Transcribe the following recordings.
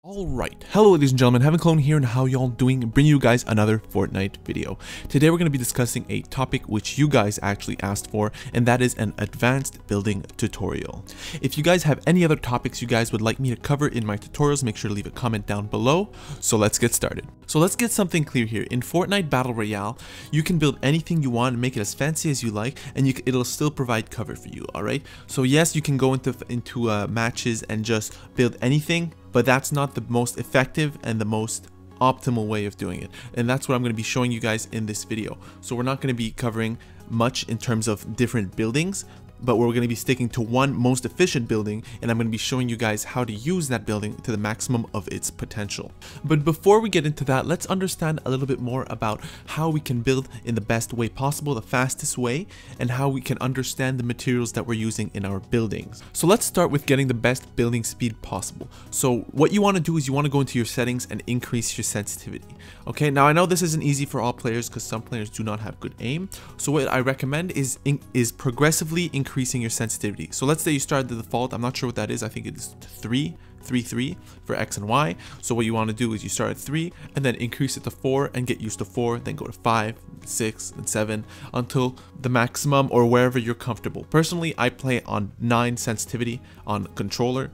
Alright, hello ladies and gentlemen, HeavenClone here, and how y'all doing? Bring you guys another Fortnite video. Today we're going to be discussing a topic which you guys actually asked for, and that is an advanced building tutorial. If you guys have any other topics you guys would like me to cover in my tutorials, make sure to leave a comment down below. So let's get started. So let's get something clear here. In Fortnite Battle Royale, you can build anything you want and make it as fancy as you like, and it'll still provide cover for you, alright? So yes, you can go into matches and just build anything, but that's not the most effective and the most optimal way of doing it. And that's what I'm going to be showing you guys in this video. So we're not going to be covering much in terms of different buildings, but we're going to be sticking to one most efficient building, and I'm going to be showing you guys how to use that building to the maximum of its potential. But before we get into that, let's understand a little bit more about how we can build in the best way possible, the fastest way, and how we can understand the materials that we're using in our buildings. So let's start with getting the best building speed possible. So what you want to do is you want to go into your settings and increase your sensitivity. Okay, now I know this isn't easy for all players because some players do not have good aim. So what I recommend is progressively increasing your sensitivity. So let's say you start at the default. I'm not sure what that is. I think it is 3 for X and Y. So what you want to do is you start at 3 and then increase it to 4 and get used to 4, then go to 5, 6, and 7 until the maximum or wherever you're comfortable. Personally, I play on 9 sensitivity on controller.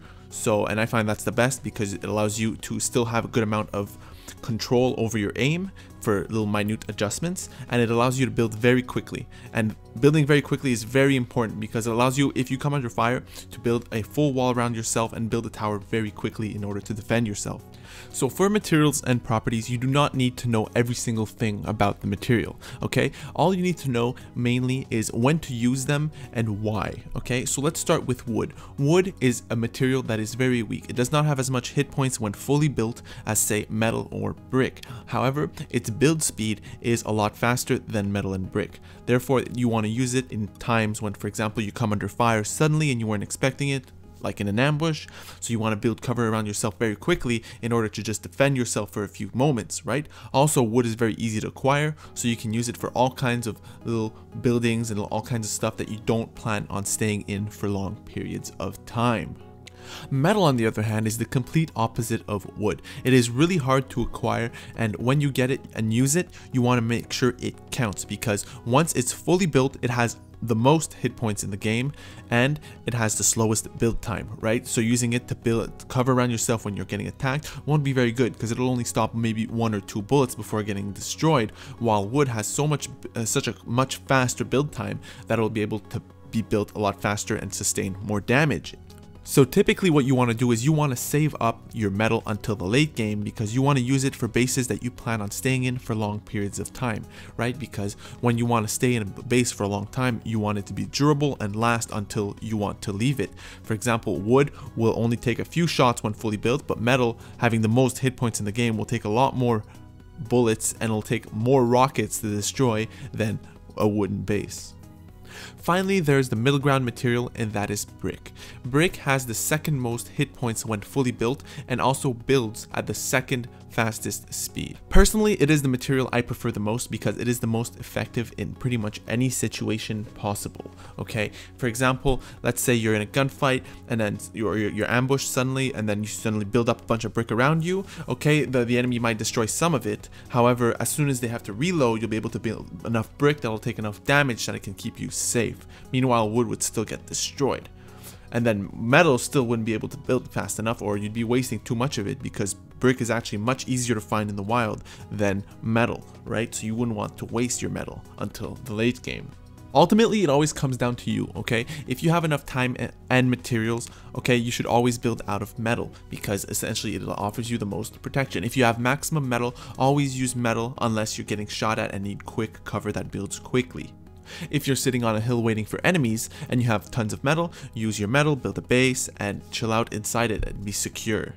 And I find that's the best because it allows you to still have a good amount of control over your aim for little minute adjustments, and it allows you to build very quickly. And building very quickly is very important because it allows you, if you come under fire, to build a full wall around yourself and build a tower very quickly in order to defend yourself. So for materials and properties, you do not need to know every single thing about the material, okay? All you need to know mainly is when to use them and why, okay? So let's start with wood. Wood is a material that is very weak. It does not have as much hit points when fully built as, say, metal or brick. However, its build speed is a lot faster than metal and brick. Therefore, you want to use it in times when, for example, you come under fire suddenly and you weren't expecting it, like in an ambush. So you want to build cover around yourself very quickly in order to just defend yourself for a few moments, right? Also, wood is very easy to acquire, so you can use it for all kinds of little buildings and all kinds of stuff that you don't plan on staying in for long periods of time. Metal, on the other hand, is the complete opposite of wood. It is really hard to acquire, and when you get it and use it, you want to make sure it counts, because once it's fully built, it has the most hit points in the game and it has the slowest build time, right? So using it to build cover around yourself when you're getting attacked won't be very good because it'll only stop maybe 1 or 2 bullets before getting destroyed, while wood has such a much faster build time that it'll be able to be built a lot faster and sustain more damage. So typically what you want to do is you want to save up your metal until the late game, because you want to use it for bases that you plan on staying in for long periods of time, right? Because when you want to stay in a base for a long time, you want it to be durable and last until you want to leave it. For example, wood will only take a few shots when fully built, but metal, having the most hit points in the game, will take a lot more bullets and it'll take more rockets to destroy than a wooden base. Finally, there's the middle ground material, and that is brick. Brick has the second most hit points when fully built and also builds at the second fastest speed. Personally, it is the material I prefer the most because it is the most effective in pretty much any situation possible, okay? For example, let's say you're in a gunfight and then you're ambushed suddenly, and then you suddenly build up a bunch of brick around you, okay? The enemy might destroy some of it. However, as soon as they have to reload, you'll be able to build enough brick that'll take enough damage that it can keep you safe. Meanwhile, wood would still get destroyed. And then metal still wouldn't be able to build fast enough, or you'd be wasting too much of it because brick is actually much easier to find in the wild than metal, right? So you wouldn't want to waste your metal until the late game. Ultimately, it always comes down to you, okay? If you have enough time and materials, okay, you should always build out of metal because essentially it offers you the most protection. If you have maximum metal, always use metal unless you're getting shot at and need quick cover that builds quickly. If you're sitting on a hill waiting for enemies and you have tons of metal, use your metal, build a base, and chill out inside it and be secure.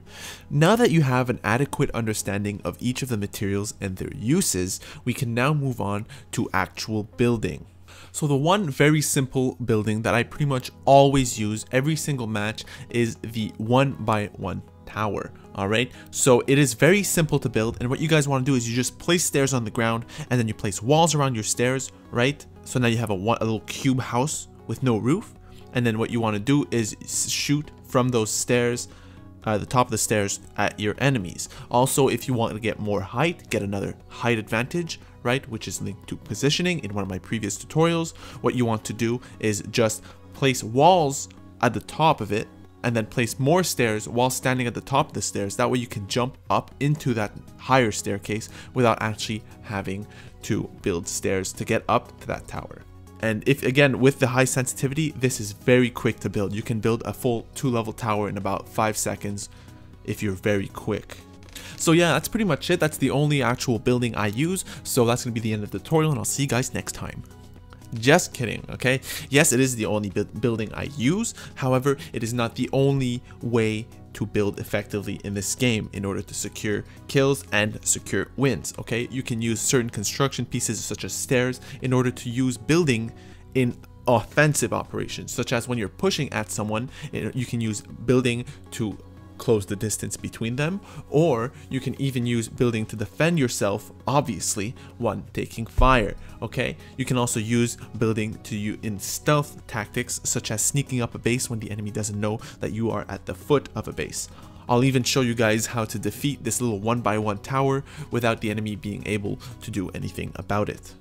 Now that you have an adequate understanding of each of the materials and their uses, we can now move on to actual building. So the one very simple building that I pretty much always use every single match is the 1x1 tower. Alright, so it is very simple to build, and what you guys want to do is you just place stairs on the ground and then you place walls around your stairs, right? So now you have a little cube house with no roof, and then what you want to do is shoot from those stairs the top of the stairs at your enemies. Also, if you want to get more height, get another height advantage, right, which is linked to positioning in one of my previous tutorials. What you want to do is just place walls at the top of it and then place more stairs while standing at the top of the stairs. That way you can jump up into that higher staircase without actually having to build stairs to get up to that tower. And if, again, with the high sensitivity, this is very quick to build. You can build a full 2-level tower in about 5 seconds if you're very quick. So yeah, that's pretty much it. That's the only actual building I use. So that's going to be the end of the tutorial, and I'll see you guys next time. Just kidding, okay? Yes, it is the only building I use. However, it is not the only way to build effectively in this game in order to secure kills and secure wins, okay? You can use certain construction pieces such as stairs in order to use building in offensive operations, such as when you're pushing at someone, you can use building to close the distance between them, or you can even use building to defend yourself, obviously, when taking fire, okay? You can also use building to use in stealth tactics, such as sneaking up a base when the enemy doesn't know that you are at the foot of a base. I'll even show you guys how to defeat this little 1x1 tower without the enemy being able to do anything about it.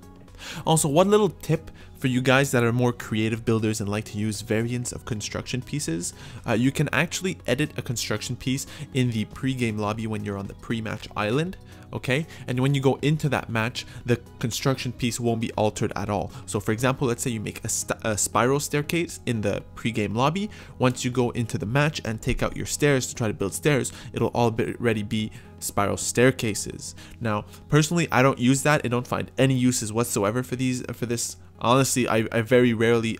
Also, one little tip for you guys that are more creative builders and like to use variants of construction pieces, you can actually edit a construction piece in the pre-game lobby when you're on the pre-match island, okay? And when you go into that match, the construction piece won't be altered at all. So for example, let's say you make a spiral staircase in the pre-game lobby. Once you go into the match and take out your stairs to try to build stairs, it'll already be spiral staircases. Now, personally, I don't use that. I don't find any uses whatsoever for this. Honestly, I very rarely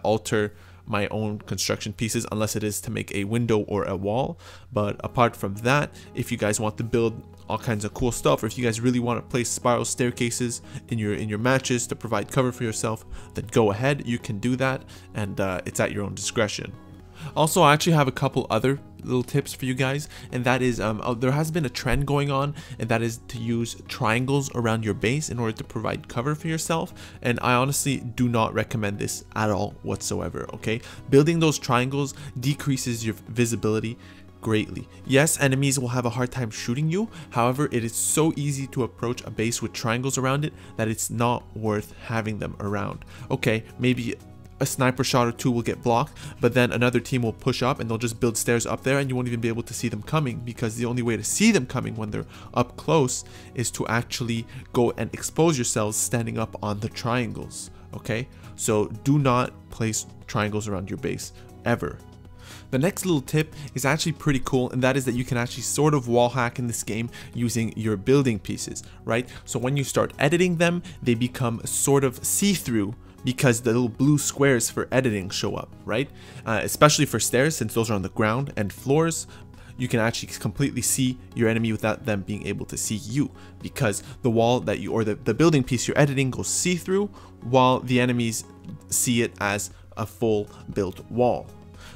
alter my own construction pieces unless it is to make a window or a wall. But apart from that, if you guys want to build all kinds of cool stuff, or if you guys really want to place spiral staircases in your matches to provide cover for yourself, then go ahead, you can do that, and it's at your own discretion. Also, I actually have a couple other little tips for you guys, and that is there has been a trend going on, and that is to use triangles around your base in order to provide cover for yourself. And I honestly do not recommend this at all whatsoever, okay? Building those triangles decreases your visibility greatly. Yes, enemies will have a hard time shooting you. However, it is so easy to approach a base with triangles around it that it's not worth having them around. Okay, maybe a sniper shot or two will get blocked, but then another team will push up and they'll just build stairs up there, and you won't even be able to see them coming, because the only way to see them coming when they're up close is to actually go and expose yourselves standing up on the triangles, okay? So do not place triangles around your base ever. The next little tip is actually pretty cool, and that is that you can actually sort of wall hack in this game using your building pieces, right? So when you start editing them, they become sort of see-through, because the little blue squares for editing show up, right? Especially for stairs, since those are on the ground, and floors, you can actually completely see your enemy without them being able to see you, because the wall that you, or the building piece you're editing, goes see-through, while the enemies see it as a full built wall.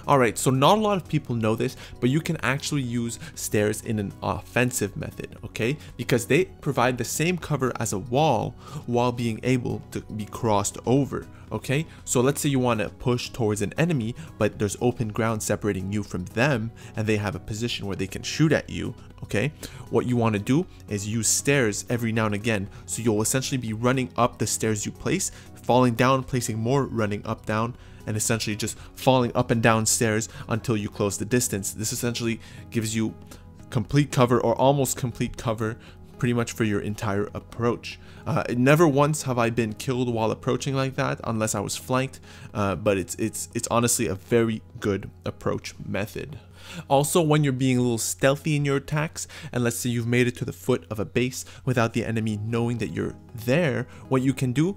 Alright, so not a lot of people know this, but you can actually use stairs in an offensive method, okay? Because they provide the same cover as a wall while being able to be crossed over, okay? So let's say you want to push towards an enemy, but there's open ground separating you from them, and they have a position where they can shoot at you, okay? What you want to do is use stairs every now and again, so you'll essentially be running up the stairs you place, falling down, placing more, running up, down, and essentially just falling up and down stairs until you close the distance. This essentially gives you complete cover, or almost complete cover, pretty much for your entire approach. Never once have I been killed while approaching like that, unless I was flanked, but it's honestly a very good approach method. Also, when you're being a little stealthy in your attacks, and let's say you've made it to the foot of a base without the enemy knowing that you're there, what you can do,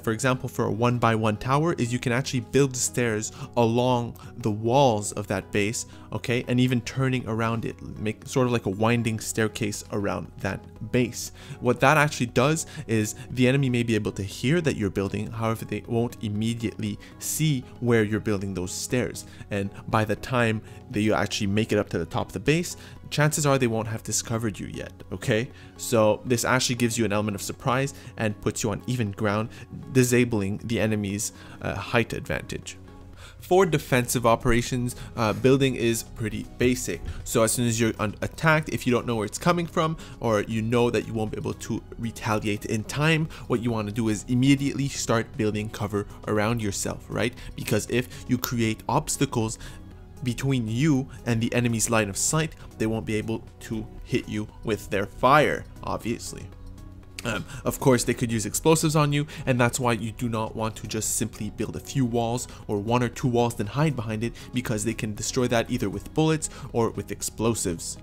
for example, for a 1x1 tower, is you can actually build stairs along the walls of that base, okay, and even turning around it, make sort of like a winding staircase around that base. What that actually does is the enemy may be able to hear that you're building, however they won't immediately see where you're building those stairs, and by the time that you actually make it up to the top of the base, chances are they won't have discovered you yet, okay? So this actually gives you an element of surprise and puts you on even ground, disabling the enemy's height advantage. For defensive operations, building is pretty basic. So as soon as you're attacked, if you don't know where it's coming from, or you know that you won't be able to retaliate in time, what you want to do is immediately start building cover around yourself, right? Because if you create obstacles between you and the enemy's line of sight, they won't be able to hit you with their fire, obviously. Of course, they could use explosives on you, and that's why you do not want to just simply build a few walls or 1 or 2 walls then hide behind it, because they can destroy that either with bullets or with explosives.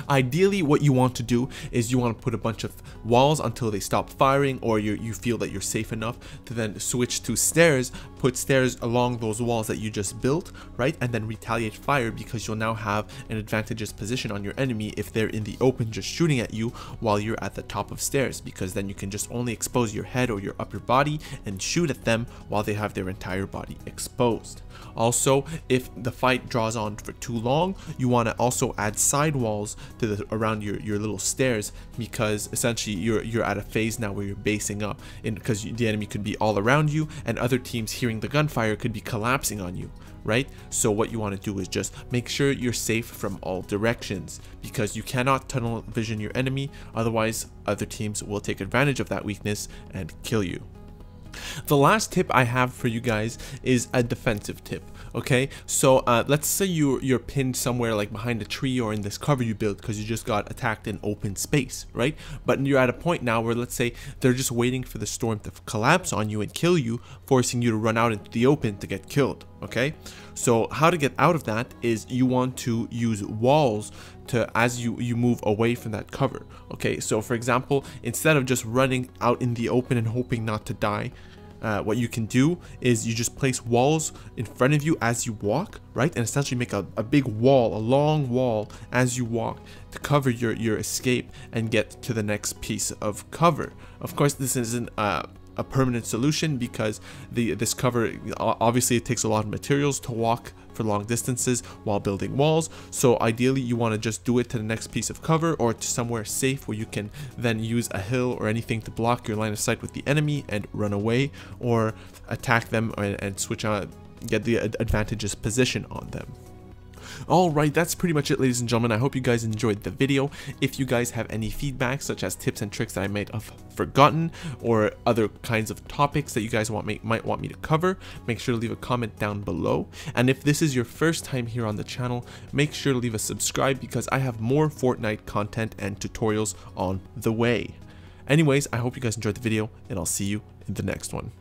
Ideally, what you want to do is you want to put a bunch of walls until they stop firing, or you feel that you're safe enough to then switch to stairs, put stairs along those walls that you just built, right? And then retaliate fire, because you'll now have an advantageous position on your enemy if they're in the open just shooting at you while you're at the top of stairs, because then you can just only expose your head or your upper body and shoot at them while they have their entire body exposed. Also, if the fight draws on for too long, you want to also add side walls to around your little stairs, because essentially you're at a phase now where you're basing up, and because the enemy could be all around you and other teams hearing the gunfire could be collapsing on you, right? So what you want to do is just make sure you're safe from all directions, because you cannot tunnel vision your enemy, otherwise other teams will take advantage of that weakness and kill you. The last tip I have for you guys is a defensive tip. Okay, so let's say you're pinned somewhere like behind a tree or in this cover you built because you just got attacked in open space, right? But you're at a point now where, let's say, they're just waiting for the storm to collapse on you and kill you, forcing you to run out into the open to get killed. Okay, so how to get out of that is you want to use walls to as you move away from that cover. Okay, so for example, instead of just running out in the open and hoping not to die, what you can do is you just place walls in front of you as you walk, right? And essentially make a big wall, a long wall as you walk to cover your escape and get to the next piece of cover. Of course, this isn't a permanent solution, because this cover, obviously it takes a lot of materials to walk for long distances while building walls. So ideally you want to just do it to the next piece of cover, or to somewhere safe where you can then use a hill or anything to block your line of sight with the enemy and run away, or attack them and switch on, get the advantageous position on them. Alright, that's pretty much it, ladies and gentlemen. I hope you guys enjoyed the video. If you guys have any feedback, such as tips and tricks that I might have forgotten, or other kinds of topics that you guys might want me to cover, make sure to leave a comment down below. And if this is your first time here on the channel, make sure to leave a subscribe, because I have more Fortnite content and tutorials on the way. Anyways, I hope you guys enjoyed the video, and I'll see you in the next one.